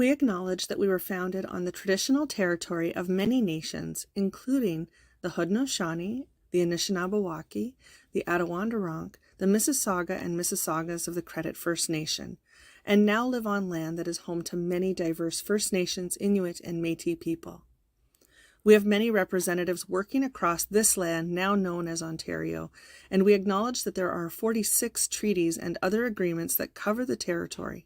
We acknowledge that we were founded on the traditional territory of many nations, including the Haudenosaunee, the Anishinaabe, the Attawandaronk, the Mississauga and Mississaugas of the Credit First Nation, and now live on land that is home to many diverse First Nations, Inuit, and Métis people. We have many representatives working across this land now known as Ontario, and we acknowledge that there are 46 treaties and other agreements that cover the territory.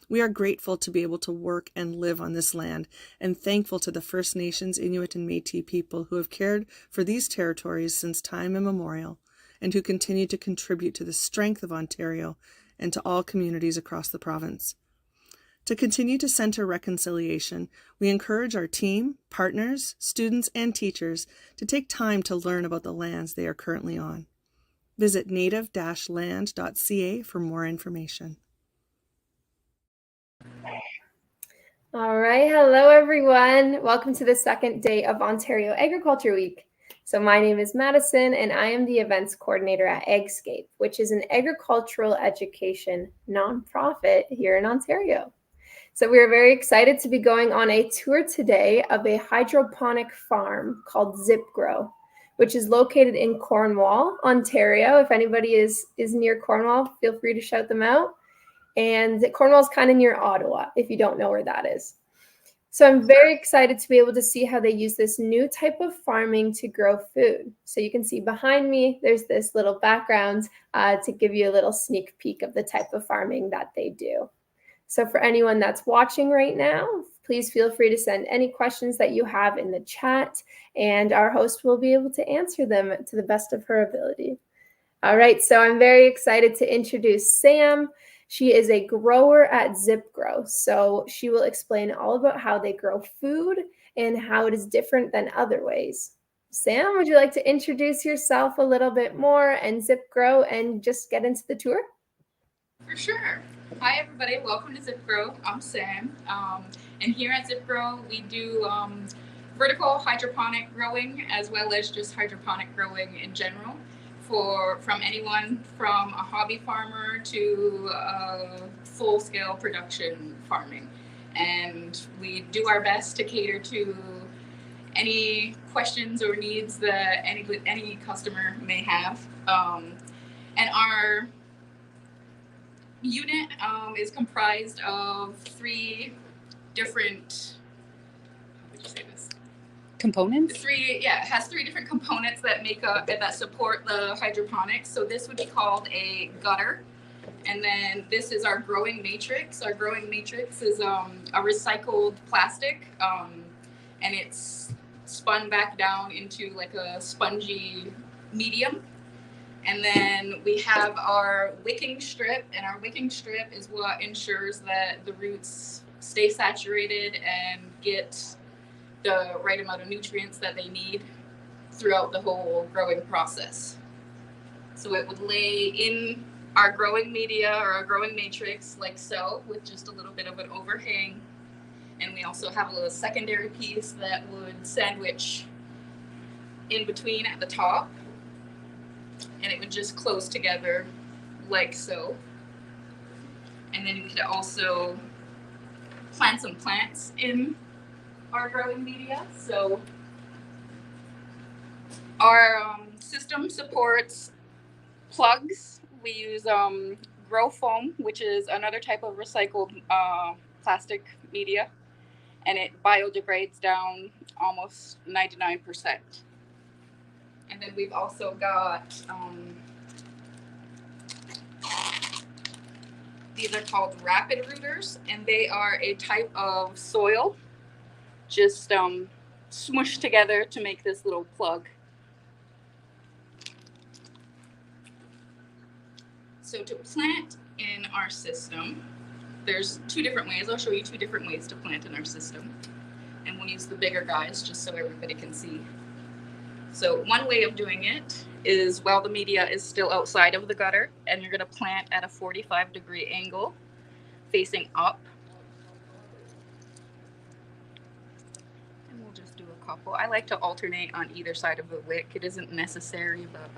We are grateful to be able to work and live on this land and thankful to the First Nations, Inuit, and Métis people who have cared for these territories since time immemorial and who continue to contribute to the strength of Ontario and to all communities across the province. To continue to center reconciliation, we encourage our team, partners, students, and teachers to take time to learn about the lands they are currently on. Visit native-land.ca for more information. All right. Hello, everyone. Welcome to the second day of Ontario Agriculture Week. So my name is Madison, and I am the events coordinator at Agscape, which is an agricultural education nonprofit here in Ontario. So we are very excited to be going on a tour today of a hydroponic farm called ZipGrow, which is located in Cornwall, Ontario. If anybody is near Cornwall, feel free to shout them out. And Cornwall's kind of near Ottawa, if you don't know where that is. So I'm very excited to be able to see how they use this new type of farming to grow food. So you can see behind me, there's this little background to give you a little sneak peek of the type of farming that they do. So for anyone that's watching right now, please feel free to send any questions that you have in the chat, and our host will be able to answer them to the best of her ability. All right, so I'm very excited to introduce Sam. She is a grower at ZipGrow, so she will explain all about how they grow food and how it is different than other ways. Sam, would you like to introduce yourself a little bit more and ZipGrow and just get into the tour? For sure. Hi, everybody. Welcome to ZipGrow. I'm Sam, and here at ZipGrow, we do vertical hydroponic growing as well as just hydroponic growing in general. From anyone from a hobby farmer to full-scale production farming. And we do our best to cater to any questions or needs that any customer may have. And our unit is comprised of three different, how would you say this? Components? It has three different components that make up that support the hydroponics. So this would be called a gutter, and then this is our growing matrix. Our growing matrix is a recycled plastic, and it's spun back down into like a spongy medium. And then we have our wicking strip, and our wicking strip is what ensures that the roots stay saturated and get the right amount of nutrients that they need throughout the whole growing process. So it would lay in our growing media or our growing matrix like so, with just a little bit of an overhang. And we also have a little secondary piece that would sandwich in between at the top. And it would just close together like so. And then we could also plant some plants in our growing media. So our system supports plugs. We use grow foam, which is another type of recycled plastic media, and it biodegrades down almost 99%. And then we've also got these are called rapid rooters, and they are a type of soil just smushed together to make this little plug. So to plant in our system, there's two different ways. I'll show you two different ways to plant in our system. And we'll use the bigger guys just so everybody can see. So one way of doing it is while the media is still outside of the gutter, and you're gonna plant at a 45-degree angle facing up. Couple. I like to alternate on either side of the wick. It isn't necessary, but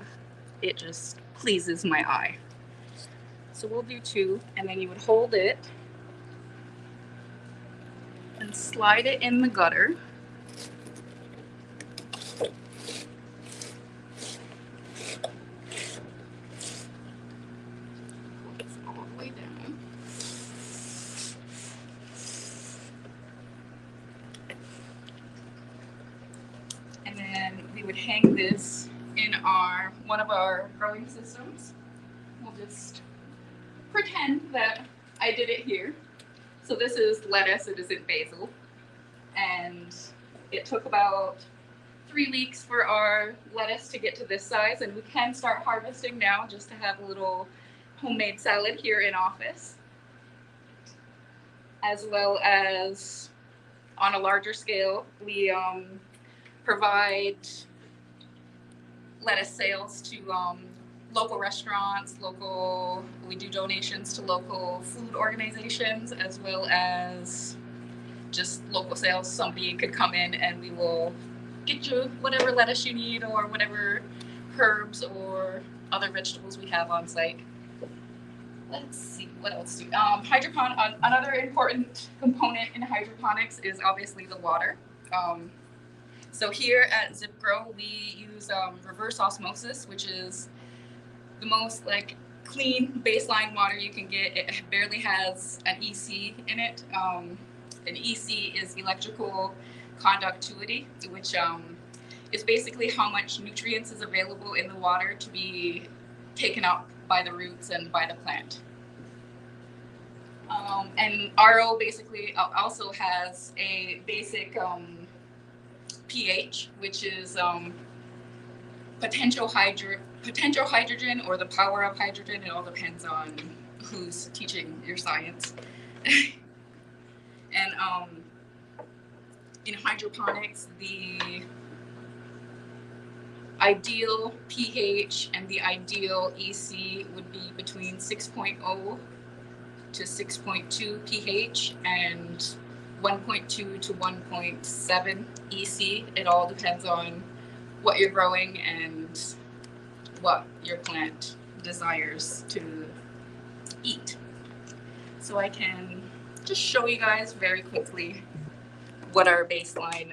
it just pleases my eye. So we'll do two, and then you would hold it and slide it in the gutter. All the way down. And then we would hang this in one of our growing systems. We'll just pretend that I did it here. So this is lettuce, it isn't basil. And it took about 3 weeks for our lettuce to get to this size, and we can start harvesting now just to have a little homemade salad here in office, as well as on a larger scale, we provide lettuce sales to local restaurants, we do donations to local food organizations, as well as just local sales. Somebody could come in and we will get you whatever lettuce you need or whatever herbs or other vegetables we have on site. Let's see, what else do another important component in hydroponics is obviously the water. So here at ZipGrow, we use reverse osmosis, which is the most clean baseline water you can get. It barely has an EC in it. An EC is electrical conductivity, which is basically how much nutrients is available in the water to be taken up by the roots and by the plant. And RO basically also has a basic pH, which is potential hydrogen or the power of hydrogen. It all depends on who's teaching your science. And in hydroponics, the ideal pH and the ideal EC would be between 6.0 to 6.2 pH and 1.2 to 1.7 EC. It all depends on what you're growing and what your plant desires to eat. So I can just show you guys very quickly what our baseline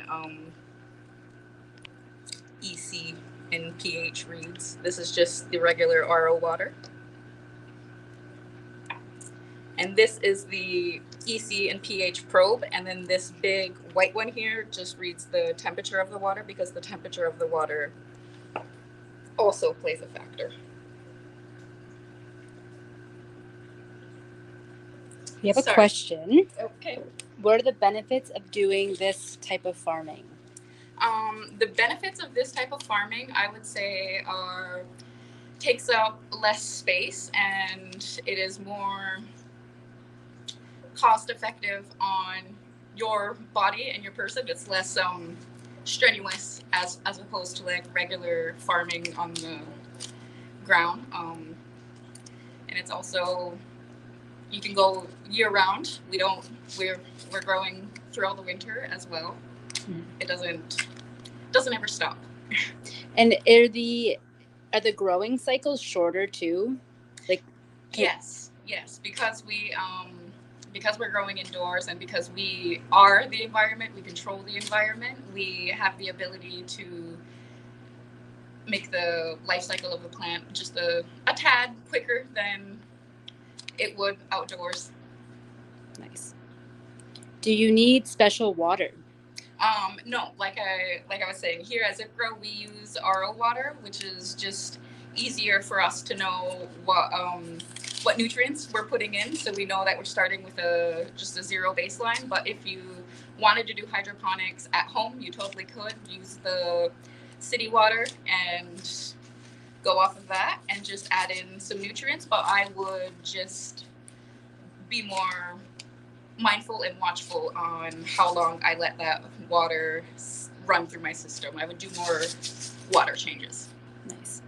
EC and pH reads. This is just the regular RO water. And this is the EC and pH probe, and then this big white one here just reads the temperature of the water, because the temperature of the water also plays a factor. We have a question. Okay. What are the benefits of doing this type of farming? The benefits of this type of farming, I would say, takes up less space, and it is more cost effective on your body and your person. It's less strenuous as opposed to regular farming on the ground. And it's also, you can go year round. We're growing throughout the winter as well. Mm-hmm. It doesn't ever stop. And are the growing cycles shorter too? Yes, because we're growing indoors and because we are the environment, we control the environment, we have the ability to make the life cycle of the plant just a tad quicker than it would outdoors. Nice. Do you need special water? No, like I was saying, here at ZipGrow we use RO water, which is just easier for us to know what nutrients we're putting in, so we know that we're starting with just a zero baseline. But if you wanted to do hydroponics at home, you totally could use the city water and go off of that and just add in some nutrients. But I would just be more mindful and watchful on how long I let that water run through my system. I would do more water changes. Nice.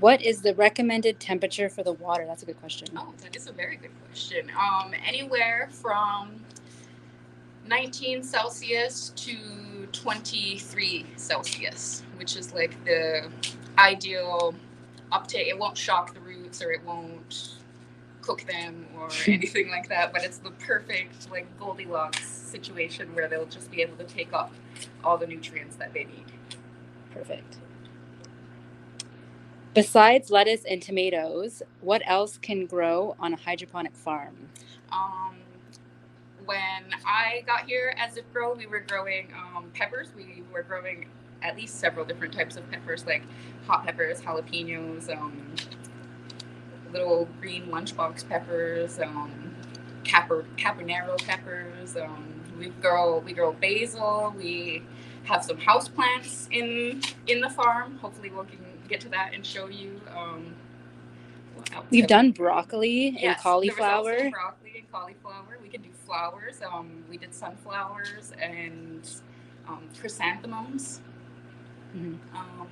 What is the recommended temperature for the water? That's a good question. Oh, that is a very good question. Anywhere from 19 Celsius to 23 Celsius, which is the ideal uptake. It won't shock the roots or it won't cook them or anything like that, but it's the perfect like Goldilocks situation where they'll just be able to take up all the nutrients that they need. Perfect. Besides lettuce and tomatoes, what else can grow on a hydroponic farm? When I got here at ZipGrow, we were growing peppers. We were growing at least several different types of peppers, like hot peppers, jalapenos, little green lunchbox peppers, caponero peppers. We grow basil. We have some house plants in the farm. Hopefully, we can get to that and show you. We've done broccoli and Yes, cauliflower. There was also broccoli and cauliflower. We can do flowers. We did sunflowers and chrysanthemums. Mm-hmm.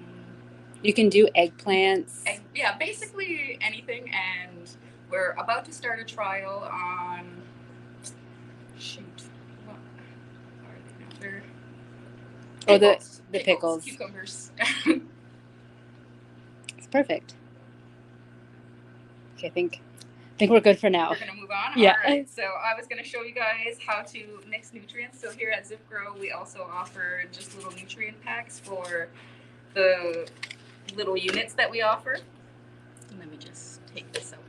You can do eggplants. Yeah, basically anything. And we're about to start a trial on. What are they now? Pickles. The pickles. Cucumbers. It's perfect. Okay, I think we're good for now. We're gonna move on. Yeah. All right. So I was gonna show you guys how to mix nutrients. So here at ZipGrow, we also offer just little nutrient packs for the little units that we offer. Let me just take this out.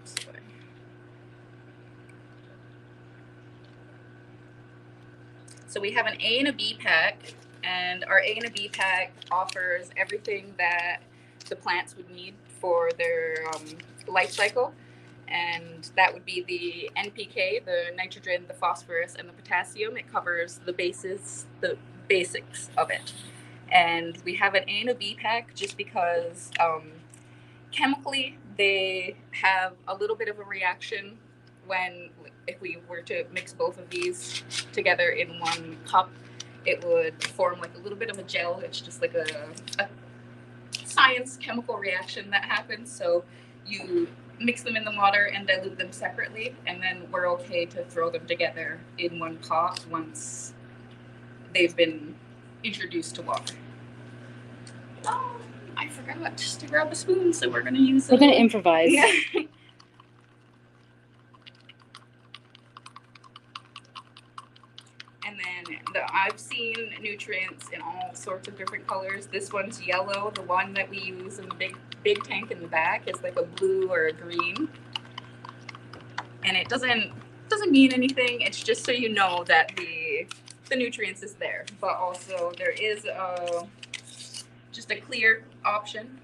So we have an A and a B pack, and our A and a B pack offers everything that the plants would need for their life cycle. And that would be the NPK, the nitrogen, the phosphorus, and the potassium. It covers the basics of it. And we have an A and a B pack just because chemically they have a little bit of a reaction if we were to mix both of these together in one cup, it would form like a little bit of a gel. It's just like a science chemical reaction that happens. So you mix them in the water and dilute them separately, and then we're okay to throw them together in one pot once they've been introduced to water. Oh, I forgot just to grab a spoon, so we're gonna use. We're gonna improvise. Yeah. And then I've seen nutrients in all sorts of different colors. This one's yellow. The one that we use in the big tank in the back is like a blue or a green. And it doesn't mean anything. It's just so you know that the nutrients is there. But also there is just a clear option.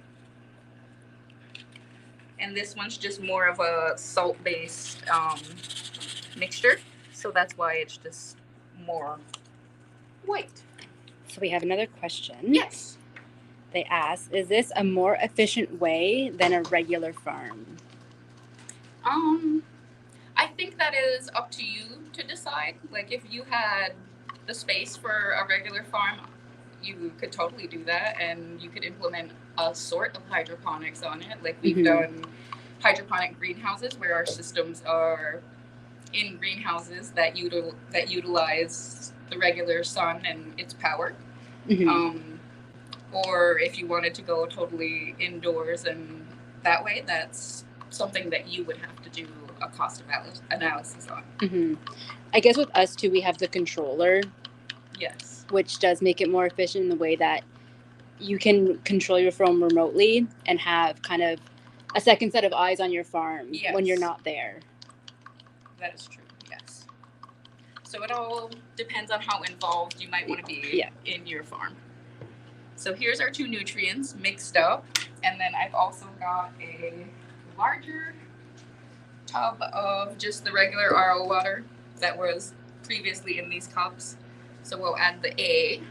And this one's just more of a salt-based mixture. So that's why it's just more white. So we have another question. Yes. They ask, is this a more efficient way than a regular farm? I think that is up to you to decide. Like if you had the space for a regular farm, you could totally do that, and you could implement a sort of hydroponics on it. Like we've done hydroponic greenhouses where our systems are in greenhouses that utilize the regular sun and its power. Or if you wanted to go totally indoors and that way, that's something that you would have to do a cost analysis on. I guess with us too, we have the controller. Yes. Which does make it more efficient in the way that you can control your farm remotely and have kind of a second set of eyes on your farm when you're not there. That is true, yes. So it all depends on how involved you might want to be in your farm. So here's our two nutrients mixed up. And then I've also got a larger tub of just the regular RO water that was previously in these cups. So we'll add the A.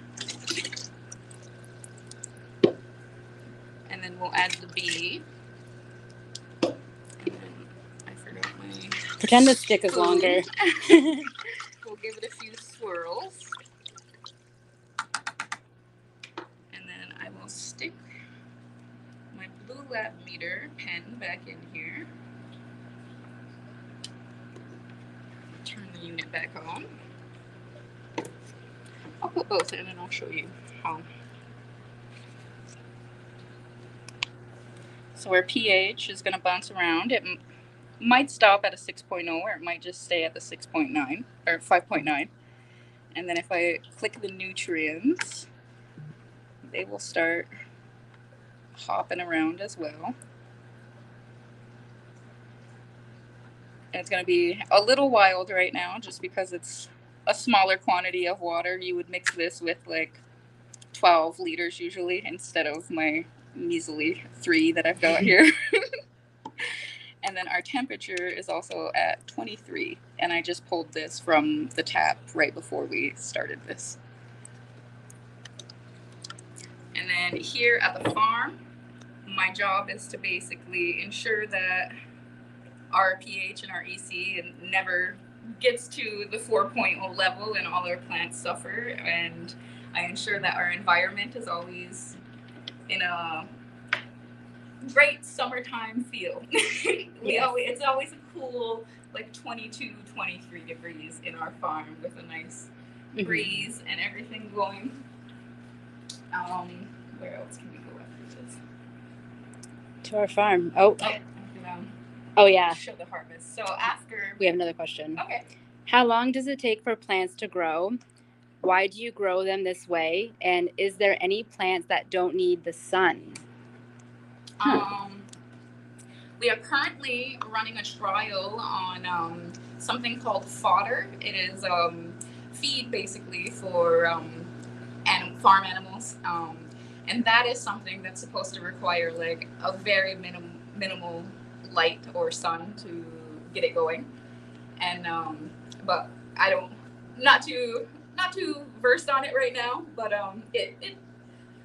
And then we'll add the B. And then I forgot my... Pretend the stick is longer. We'll give it a few swirls. And then I will stick my blue lab meter pen back in here. Turn the unit back on. I'll put both in and I'll show you how. So our pH is going to bounce around. might stop at a 6.0 or it might just stay at the 6.9 or 5.9. And then if I click the nutrients, they will start hopping around as well. And it's going to be a little wild right now just because it's a smaller quantity of water. You would mix this with like 12 liters usually instead of my measly 3 that I've got here. And then our temperature is also at 23. And I just pulled this from the tap right before we started this. And then here at the farm, my job is to basically ensure that our pH and our EC never gets to the 4.0 level and all our plants suffer. And I ensure that our environment is always in a great summertime feel. It's always a cool, like 22, 23 degrees in our farm with a nice breeze and everything going. Where else can we go after this? To our farm. Oh, yeah. Show the harvest. So after... We have another question. Okay. How long does it take for plants to grow? Why do you grow them this way? And is there any plants that don't need the sun? We are currently running a trial on something called fodder. It is feed basically for farm animals. And that is something that's supposed to require like a very minimal light or sun to get it going. And but I don't not too versed on it right now, but it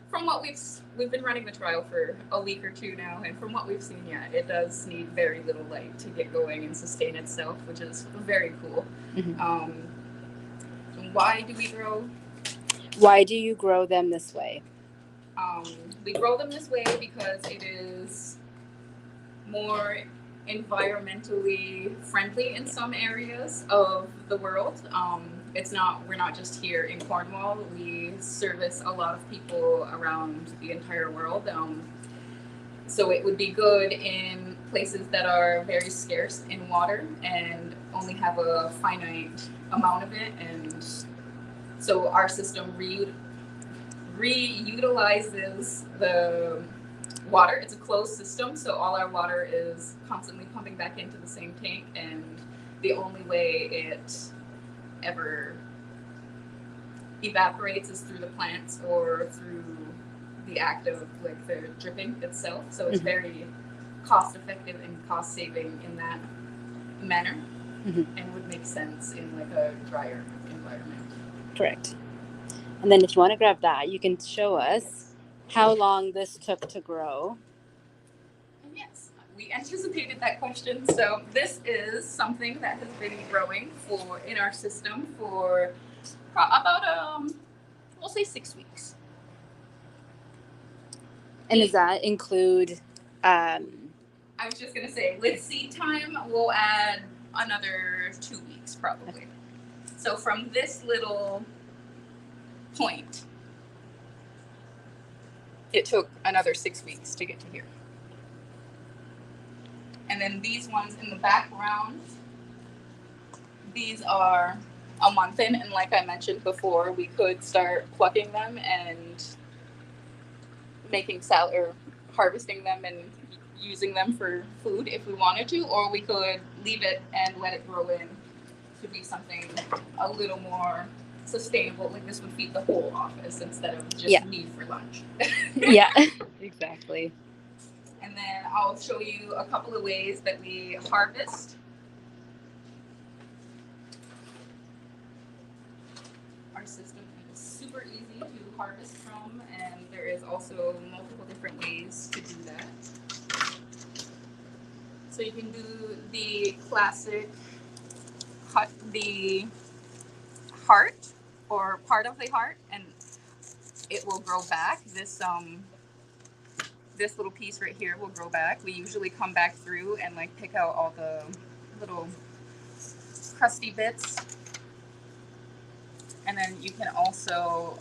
from what we've been running the trial for a week or two now, and from what we've seen, it does need very little light to get going and sustain itself, which is very cool. Why do we grow? Why do you grow them this way? We grow them this way because it is more environmentally friendly in some areas of the world. We're not just here in Cornwall. We service a lot of people around the entire world. So it would be good in places that are very scarce in water and only have a finite amount of it. And so our system reutilizes the water. It's a closed system, so all our water is constantly pumping back into the same tank, and the only way it ever evaporates is through the plants or through the act of like the dripping itself. So it's very cost effective and cost saving in that manner, and would make sense in like a drier environment. Correct. And then if you want to grab that, you can show us how long this took to grow. Yes, we anticipated that question. So this is something that has been growing in our system for about we'll say 6 weeks. And does that include I was just gonna say with seed time we'll add another 2 weeks probably. Okay. So from this little point, it took another 6 weeks to get to here. And then these ones in the background, these are a month in, and like I mentioned before, we could start plucking them and making salad or harvesting them and using them for food if we wanted to, or we could leave it and let it grow in to be something a little more sustainable. Like this would feed the whole office instead of just me for lunch. Yeah, exactly. And then I'll show you a couple of ways that we harvest. Our system is super easy to harvest from, and there is also multiple different ways to do that. So you can do the classic cut the heart or part of the heart, and it will grow back. This little piece right here will grow back. We usually come back through and like pick out all the little crusty bits. And then you can also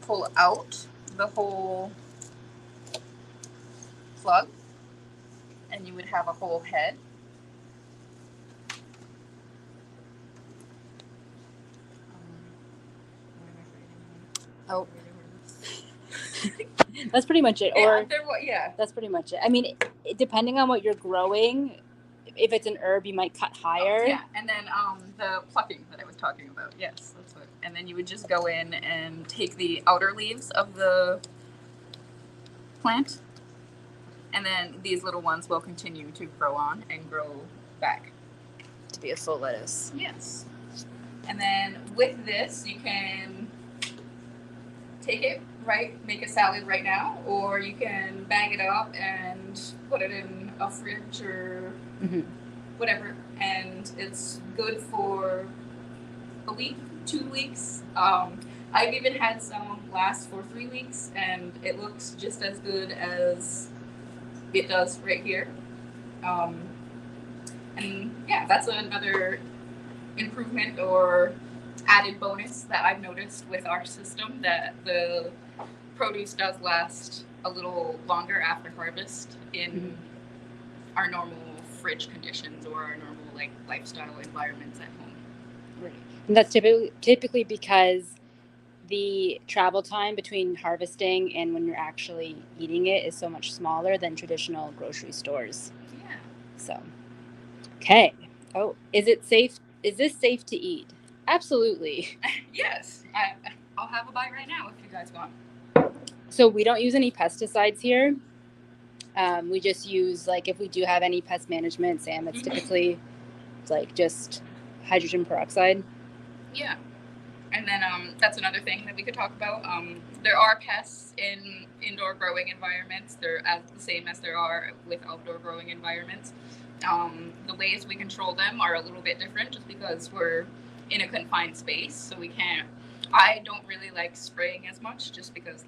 pull out the whole plug, and you would have a whole head. Oh. That's pretty much it. Or that's pretty much it. I mean, depending on what you're growing, if it's an herb, you might cut higher. Oh, yeah, and then the plucking that I was talking about. Yes, that's what. And then you would just go in and take the outer leaves of the plant, and then these little ones will continue to grow on and grow back To be a full lettuce. Yes. And then with this, you can take it, make a salad right now, or you can bag it up and put it in a fridge or whatever. And it's good for a week, 2 weeks. I've even had some last for 3 weeks, and it looks just as good as it does right here. And yeah, that's another improvement or added bonus that I've noticed with our system, that the produce does last a little longer after harvest in our normal fridge conditions or our normal lifestyle environments at home. Right. And that's typically because the travel time between harvesting and when you're actually eating it is so much smaller than traditional grocery stores. Yeah. So, okay. Oh, is this safe to eat? Absolutely. Yes. I'll have a bite right now if you guys want. So we don't use any pesticides here. We just use, if we do have any pest management, Sam, it's typically just hydrogen peroxide. Yeah. And then that's another thing that we could talk about. There are pests in indoor growing environments. They're the same as there are with outdoor growing environments. The ways we control them are a little bit different just because we're in a confined space. So I don't really like spraying as much just because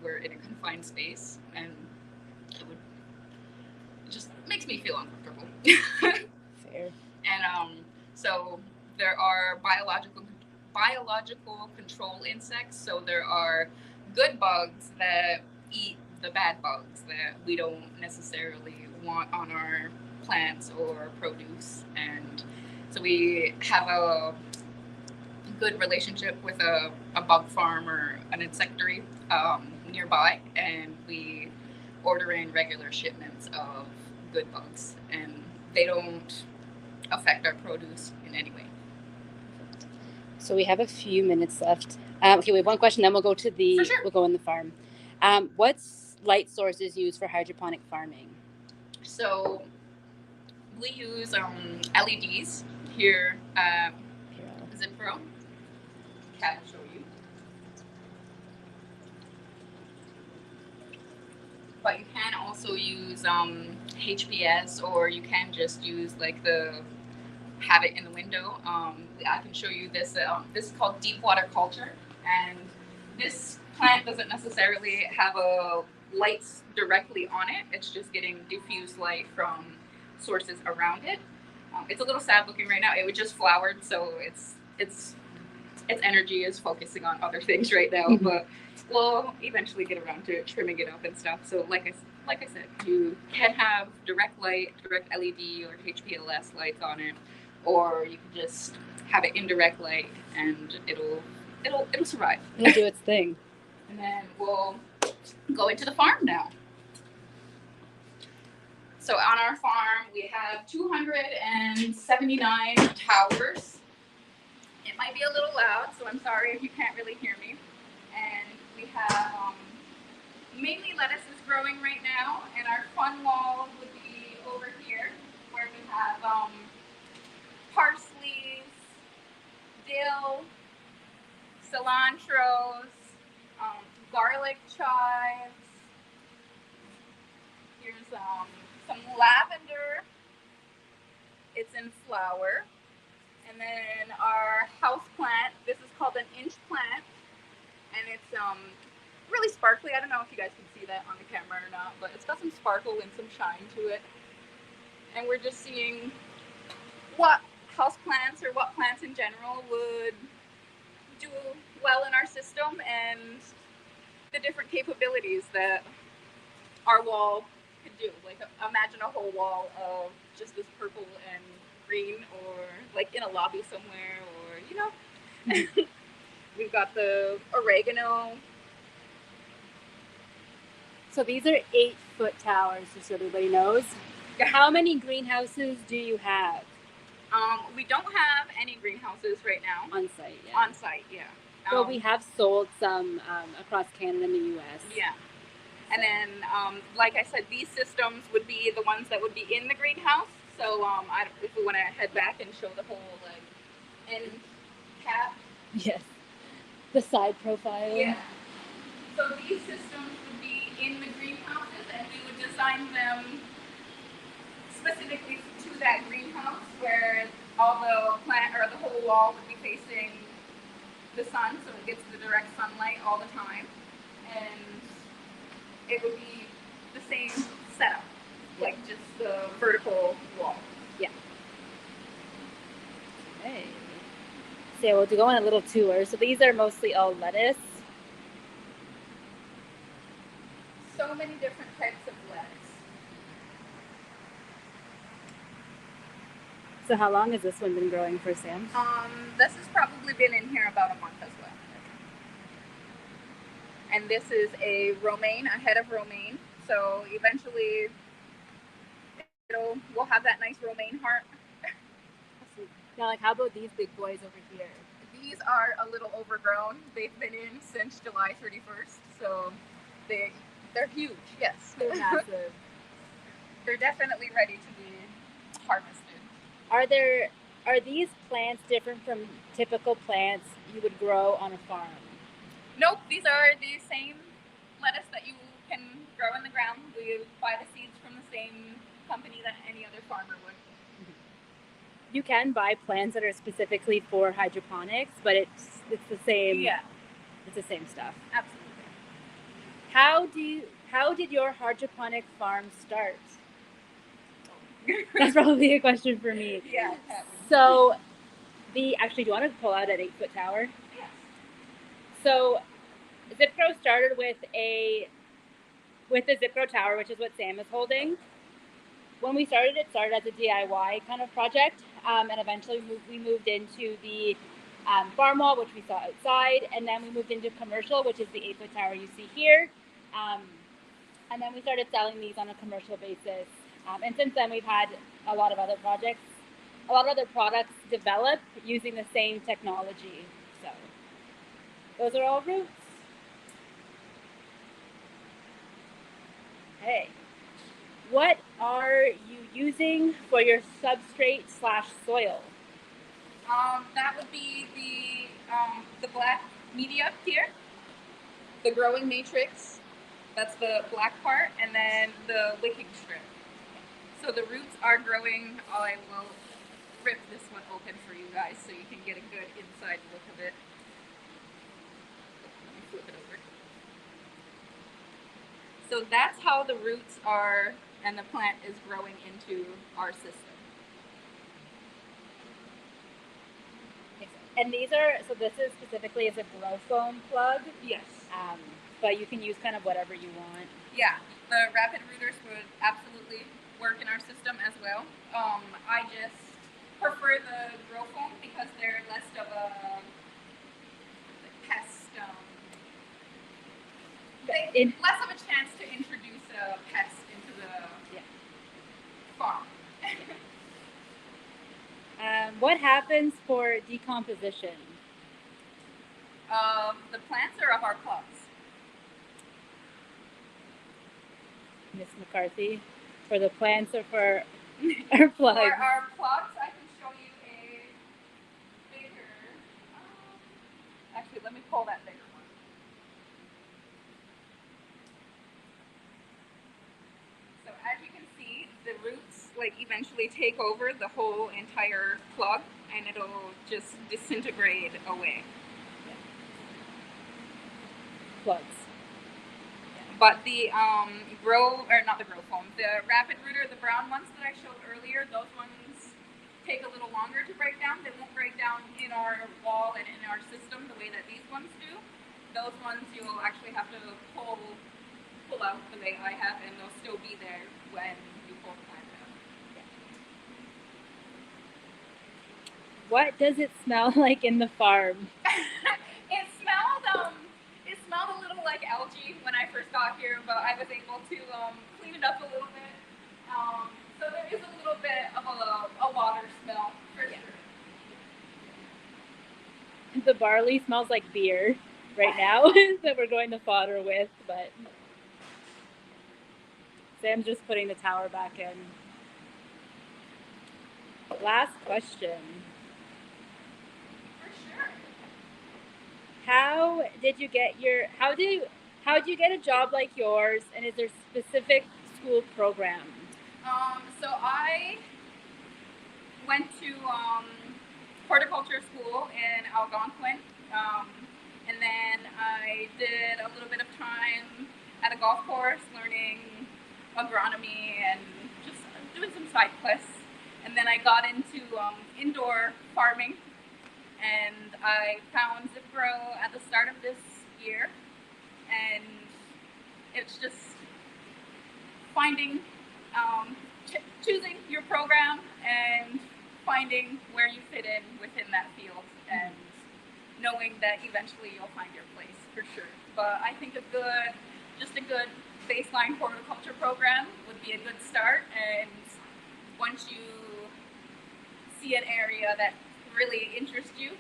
we're in a confined space, and it just makes me feel uncomfortable. Fair. And so there are biological control insects. So there are good bugs that eat the bad bugs that we don't necessarily want on our plants or produce. And so we have a good relationship with a bug farm or an insectary nearby, and we order in regular shipments of good bugs, and they don't affect our produce in any way. So we have a few minutes left. Okay, we have one question, then we'll go to we'll go in the farm. What's light sources used for hydroponic farming? So we use LEDs here at ZipGrow. Cat will show you. But you can also use HPS, or you can just use have it in the window. I can show you this. This is called deep water culture, and this plant doesn't necessarily have lights directly on it. It's just getting diffuse light from sources around it. It's a little sad looking right now. It was just flowered, so its energy is focusing on other things right now. But we'll eventually get around to trimming it up and stuff. So like I said, you can have direct light, direct LED or HPLS lights on it, or you can just have it indirect light, and it'll survive. It'll do its thing. And then we'll go into the farm now. So on our farm, we have 279 towers. It might be a little loud, so I'm sorry if you can't really hear me. And we have mainly lettuces growing right now, and our fun wall would be over here, where we have parsley, dill, cilantros, garlic chives. Here's some lavender. It's in flower. And then our house plant, this is called an inch plant, and it's really sparkly. I don't know if you guys can see that on the camera or not, but it's got some sparkle and some shine to it. And we're just seeing what house plants or what plants in general would do well in our system, and the different capabilities that our wall could do. Imagine a whole wall of just this purple and green, or in a lobby somewhere, or we've got the oregano. So these are 8-foot towers, just so everybody knows. How many greenhouses do you have? We don't have any greenhouses right now. On site, yeah. On site, yeah. But we have sold some across Canada and the U.S. Yeah. And then, like I said, these systems would be the ones that would be in the greenhouse. So if we want to head back and show the whole end cap. Yes. The side profile. Yeah. So these systems would be in the greenhouses, and we would design them specifically to that greenhouse where all the plant or the whole wall would be facing the sun, so it gets the direct sunlight all the time, and it would be the same setup, like just the vertical wall. Yeah. Okay. So we'll go on a little tour. So these are mostly all lettuce. So many different types of lettuce. So how long has this one been growing for Sam? This has probably been in here about a month as well. And this is a romaine, a head of romaine. So eventually we'll have that nice romaine heart. Now, like, how about these big boys over here? These are a little overgrown. They've been in since July 31st, so they're huge. Yes, They're massive. They're definitely ready to be harvested. Are these plants different from typical plants you would grow on a farm? Nope, these are the same lettuce that you can grow in the ground. We buy the seeds from the same company that any other farmer would. You can buy plants that are specifically for hydroponics, but it's the same. Yeah, it's the same stuff. absolutely. How did your hydroponic farm start? That's probably a question for me. Yeah. So, actually, do you want to pull out an 8-foot tower? Yes. So, ZipGrow started with the ZipGrow tower, which is what Sam is holding. When we started, it started as a DIY kind of project, and eventually we moved into the farm wall, which we saw outside, and then we moved into commercial, which is the 8-foot tower you see here, and then we started selling these on a commercial basis. And since then, we've had a lot of other products developed using the same technology. So those are all roots. Hey. What are you using for your substrate/soil? That would be the black media here, the growing matrix. That's the black part, and then the wicking strip. So the roots are growing. I will rip this one open for you guys so you can get a good inside look of it. Let me flip it over. So that's how the roots are and the plant is growing into our system. And this is specifically as a grow foam plug. Yes. But you can use kind of whatever you want. Yeah, the rapid rooters would absolutely work in our system as well. I just prefer the grow foam because they're less of a pest. Less of a chance to introduce a pest into the farm. What happens for decomposition? The plants are of our clubs. Miss McCarthy, for the plants or for our plugs? For our plugs, I can show you a bigger. Actually, let me pull that bigger one. So as you can see, the roots eventually take over the whole entire plug, and it'll just disintegrate away. Plugs. But the not the grow foam, the rapid rooter, the brown ones that I showed earlier, those ones take a little longer to break down. They won't break down in our wall and in our system the way that these ones do. Those ones you'll actually have to pull out the way I have, and they'll still be there when you pull the plant out. What does it smell like in the farm? It like algae when I first got here, but I was able to clean it up a little bit. So there is a little bit of a water smell for sure. The barley smells like beer right now that we're going to fodder with, but Sam's just putting the tower back in. Last question. For sure. How did you get a job like yours, and is there a specific school program? So I went to horticulture school in Algonquin, and then I did a little bit of time at a golf course learning agronomy and just doing some side quests. And then I got into indoor farming, and I found ZipGrow at the start of this year, and it's just finding, choosing your program and finding where you fit in within that field, and knowing that eventually you'll find your place for sure. But I think a good baseline horticulture program would be a good start, and once you see an area that really interests you,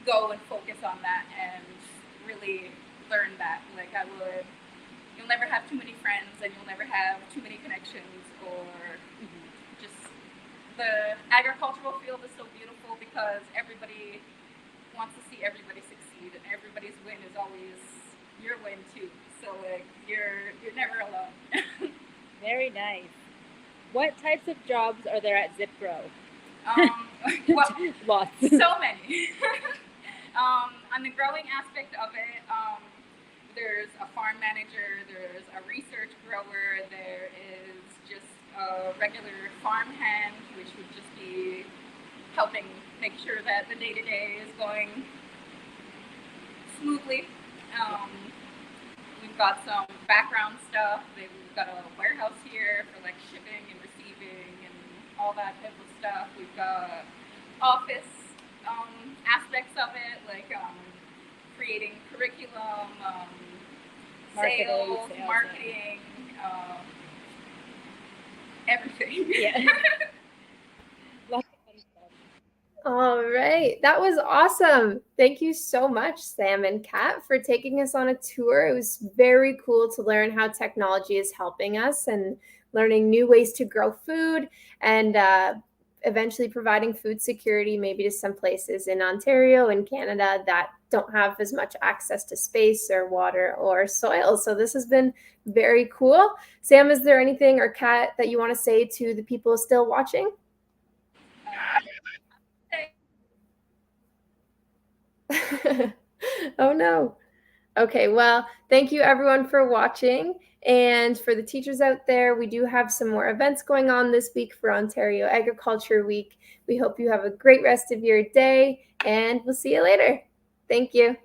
go and focus on that and really learn that. Like you'll never have too many friends, and you'll never have too many connections, or just the agricultural field is so beautiful because everybody wants to see everybody succeed, and everybody's win is always your win too. So like you're never alone. Very nice. What types of jobs are there at ZipGrow? Well, Lots. So many. On the growing aspect of it, there's a farm manager, there's a research grower, there is just a regular farm hand, which would just be helping make sure that the day-to-day is going smoothly. We've got some background stuff. We've got a warehouse here for like shipping and receiving and all that type of stuff. We've got office aspects of it, like creating curriculum, sales, marketing, everything. Yeah. Lots of fun stuff. All right. That was awesome. Thank you so much, Sam and Kat, for taking us on a tour. It was very cool to learn how technology is helping us and learning new ways to grow food, and eventually providing food security maybe to some places in Ontario and Canada that don't have as much access to space or water or soil. So this has been very cool. Sam, is there anything, or Kat, that you want to say to the people still watching? Oh no. Okay, well, thank you everyone for watching. And for the teachers out there, we do have some more events going on this week for Ontario Agriculture Week. We hope you have a great rest of your day, and we'll see you later. Thank you.